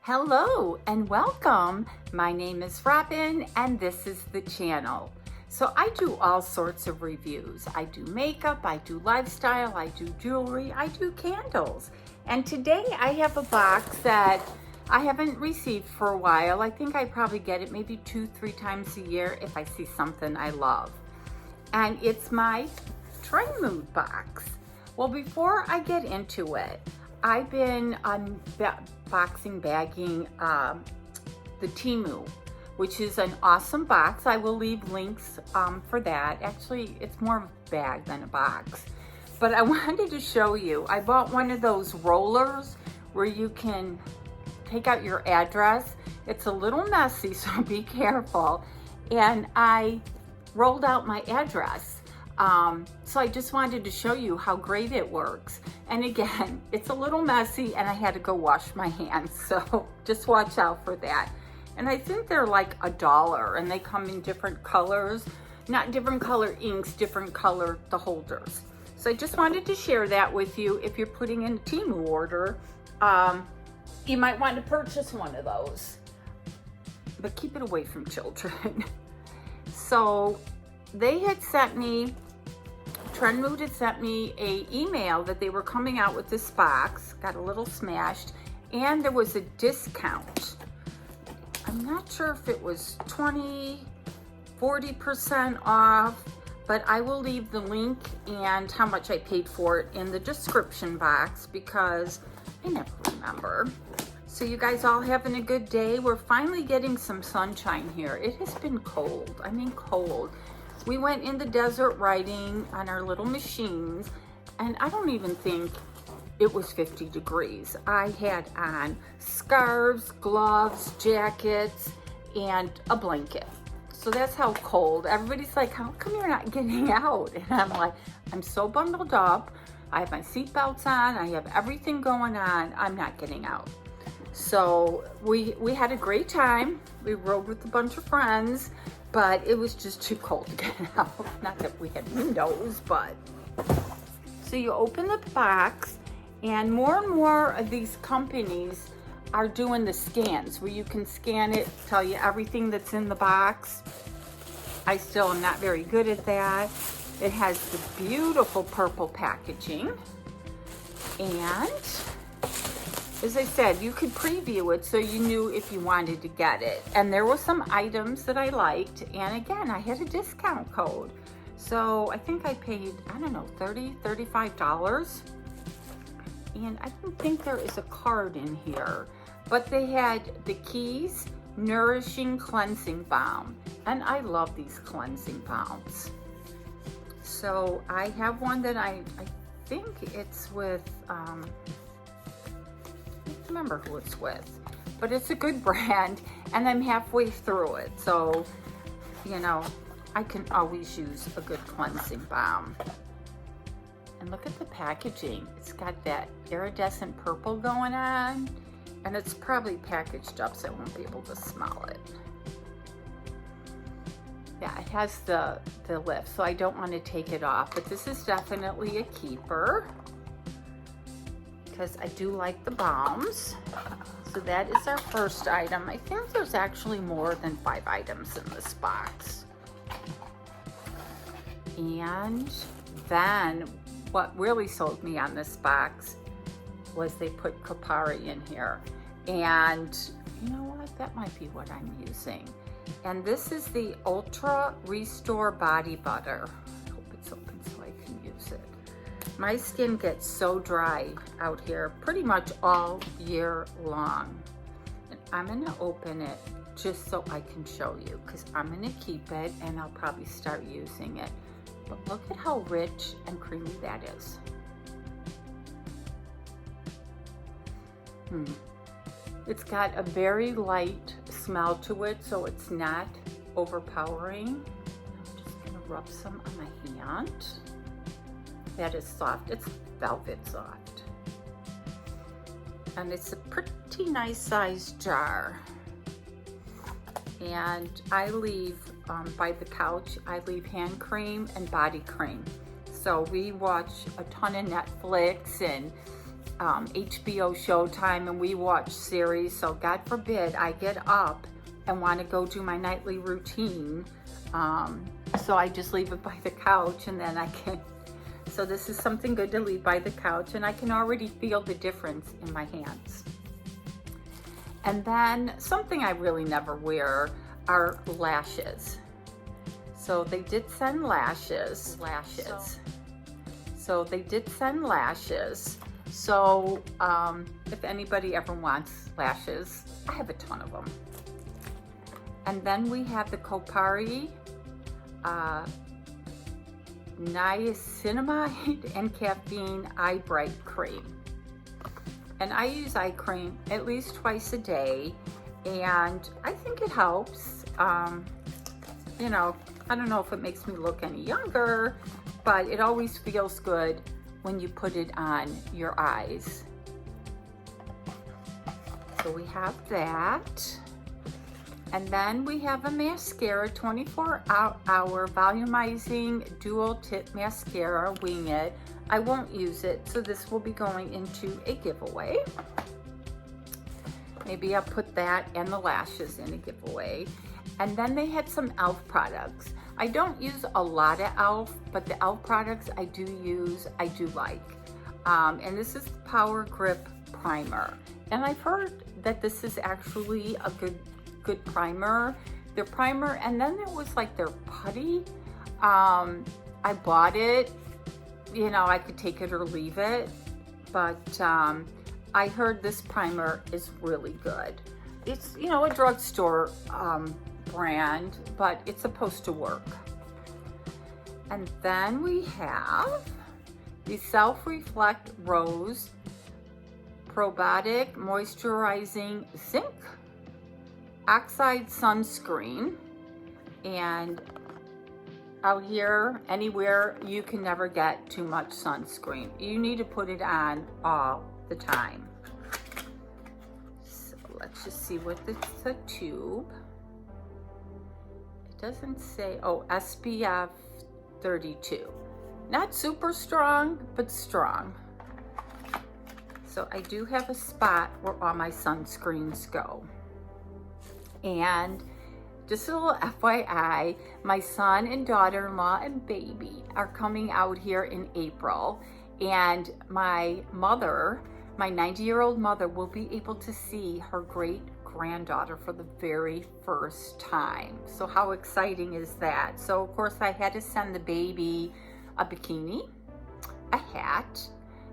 Hello and welcome. My name is Robyn and this is the channel. So I do all sorts of reviews. I do makeup, I do lifestyle, I do jewelry, I do candles. And today I have a box that I haven't received for a while. I think I probably get it maybe 2-3 times a year if I see something I love. And it's my Trendmood box. Well, before I get into it, I've been bagging the Trendmood, which is an awesome box. I will leave links for that. Actually, it's more of a bag than a box. But I wanted to show you, I bought one of those rollers where you can take out your address. It's a little messy, so be careful. And I rolled out my address. So I just wanted to show you how great it works. And again, it's a little messy and I had to go wash my hands. So just watch out for that. And I think they're like $1 and they come in different colors, not different color inks, different color the holders. So I just wanted to share that with you. If you're putting in a Trendmood order, you might want to purchase one of those, but keep it away from children. So they had sent me, Trendmood had sent me an email that they were coming out with this box, got a little smashed, and there was a discount. I'm not sure if it was 40% off, but I will leave the link and how much I paid for it in the description box because I never remember. So you guys all having a good day? We're finally getting some sunshine here. It has been cold, I mean cold. We went in the desert riding on our little machines and I don't even think it was 50 degrees. I had on scarves, gloves, jackets, and a blanket. So that's how cold. Everybody's like, how come you're not getting out? And I'm like, I'm so bundled up. I have my seatbelts on. I have everything going on. I'm not getting out. So we had a great time. We rode with a bunch of friends, but it was just too cold to get out. Not that we had windows, but. So you open the box and more of these companies are doing the scans where you can scan it, tell you everything that's in the box. I still am not very good at that. It has the beautiful purple packaging. And as I said, you could preview it so you knew if you wanted to get it. And there were some items that I liked. And again, I had a discount code. So I think I paid, I don't know, $35. And I don't think there is a card in here. But they had the Keys Nourishing Cleansing Balm. And I love these cleansing balms. So I have one that I think it's with, I don't remember who it's with, but it's a good brand and I'm halfway through it. So, you know, I can always use a good cleansing balm. And look at the packaging. It's got that iridescent purple going on and it's probably packaged up so I won't be able to smell it. Yeah, it has the lift, so I don't want to take it off, but this is definitely a keeper because I do like the balms. So that is our first item. I think there's actually more than 5 items in this box. And then what really sold me on this box was they put Kopari in here. And you know what? That might be what I'm using. And this is the Ultra Restore Body Butter. I hope it's open so I can use it. My skin gets so dry out here pretty much all year long. And I'm gonna open it just so I can show you because I'm gonna keep it and I'll probably start using it. But look at how rich and creamy that is. It's got a very light smell to it, so it's not overpowering. I'm just gonna rub some on my hand. That is soft, it's velvet soft. And it's a pretty nice sized jar. And I leave, by the couch, I leave hand cream and body cream. So we watch a ton of Netflix and HBO Showtime and we watch series. So God forbid I get up and want to go do my nightly routine. So I just leave it by the couch, and then I can, so this is something good to leave by the couch, and I can already feel the difference in my hands. And then something I really never wear are lashes. So they did send lashes. So they did send lashes. So if anybody ever wants lashes, I have a ton of them. And then we have the Kopari niacinamide and caffeine eye bright cream. And I use eye cream at least twice a day, and I think it helps. You know, I don't know if it makes me look any younger, but it always feels good when you put it on your eyes. So we have that. And then we have a mascara, 24-hour volumizing dual tip mascara, Wing It. I won't use it, so this will be going into a giveaway. Maybe I'll put that and the lashes in a giveaway. And then they had some e.l.f. products. I don't use a lot of e.l.f., but the e.l.f. products I do use, I do like. And this is the Power Grip Primer. And I've heard that this is actually a good primer. Their primer, and then there was like their putty. I bought it. You know, I could take it or leave it. But I heard this primer is really good. It's, you know, a drugstore brand, but it's supposed to work. And then we have the Self-Reflect Rose Probiotic Moisturizing Zinc Oxide Sunscreen. And out here, anywhere, you can never get too much sunscreen. You need to put it on all the time. So let's just see what it's a tube. It doesn't say, oh, SPF 32. Not super strong, but strong. So I do have a spot where all my sunscreens go. And just a little FYI, my son and daughter-in-law and baby are coming out here in April, and my mother, my 90-year-old mother, will be able to see her great-granddaughter for the very first time. So how exciting is that? So of course I had to send the baby a bikini, a hat,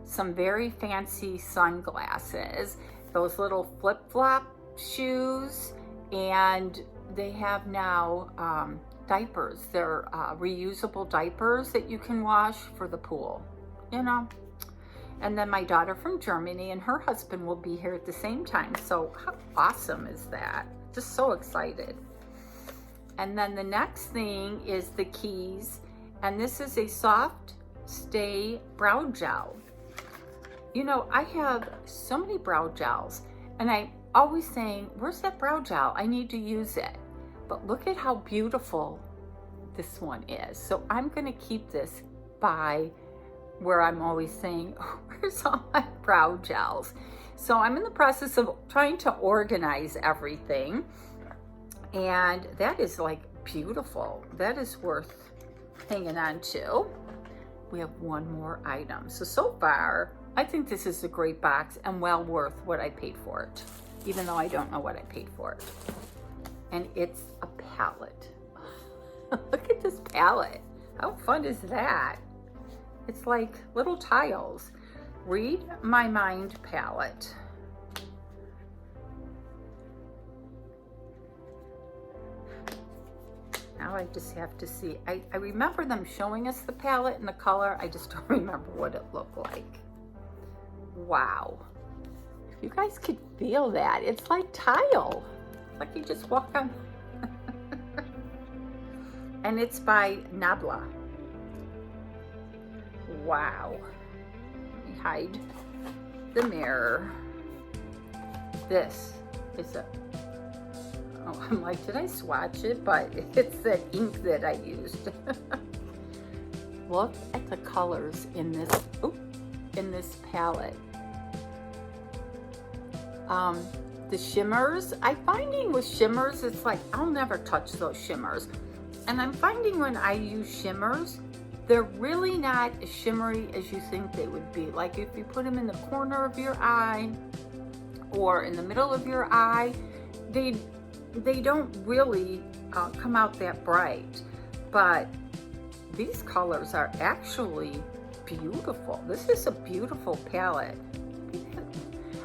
some very fancy sunglasses, those little flip-flop shoes, and they have now diapers. They're reusable diapers that you can wash for the pool, you know. And then my daughter from Germany and her husband will be here at the same time. So how awesome is that? Just so excited. And then the next thing is the Keys. And this is a soft stay brow gel. You know, I have so many brow gels, and I'm always saying, where's that brow gel? I need to use it. But look at how beautiful this one is. So I'm gonna keep this by where I'm always saying, oh, where's all my brow gels? So I'm in the process of trying to organize everything. And that is like beautiful. That is worth hanging on to. We have one more item. So far, I think this is a great box and well worth what I paid for it, even though I don't know what I paid for it. And it's a palette. Look at this palette. How fun is that? It's like little tiles. Read My Mind palette. Now I just have to see. I remember them showing us the palette and the color. I just don't remember what it looked like. Wow. You guys could feel that. It's like tile. It's like you just walk on. And it's by Nabla. Wow. Let me hide the mirror. This is a, oh, I'm like, did I swatch it? But it's the ink that I used. Look at the colors in this, in this palette. The shimmers, I'm finding with shimmers, it's like, I'll never touch those shimmers. And I'm finding when I use shimmers, they're really not as shimmery as you think they would be. Like if you put them in the corner of your eye or in the middle of your eye, they don't really come out that bright. But these colors are actually beautiful. This is a beautiful palette.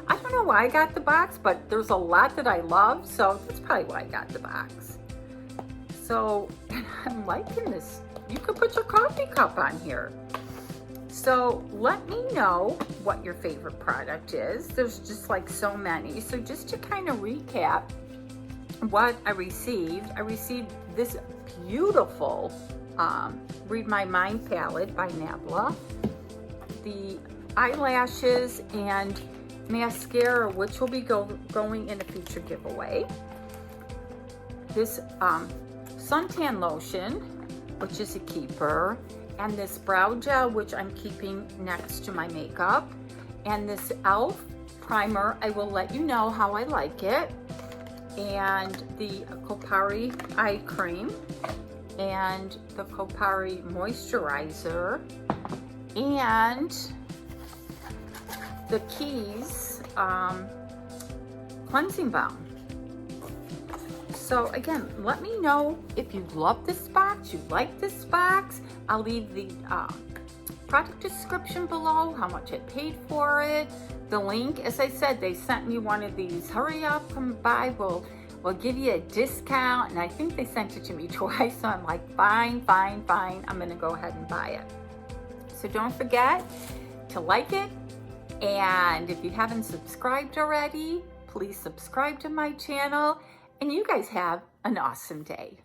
I don't know why I got the box, but there's a lot that I love, so that's probably why I got the box. So, I'm liking this. You could put your coffee cup on here. So, let me know what your favorite product is. There's just like so many. So, just to kind of recap what I received this beautiful Read My Mind palette by Nabla, the eyelashes and mascara, which will be going in a future giveaway, this suntan lotion, which is a keeper, and this brow gel, which I'm keeping next to my makeup, and this e.l.f. primer. I will let you know how I like it, and the Kopari eye cream, and the Kopari moisturizer, and the Keys cleansing balm. So again, let me know if you love this box, you like this box. I'll leave the product description below, how much I paid for it, the link. As I said, they sent me one of these. Hurry up, come by, we'll give you a discount. And I think they sent it to me twice, so I'm like, fine, I'm gonna go ahead and buy it. So don't forget to like it. And if you haven't subscribed already, please subscribe to my channel. And you guys have an awesome day.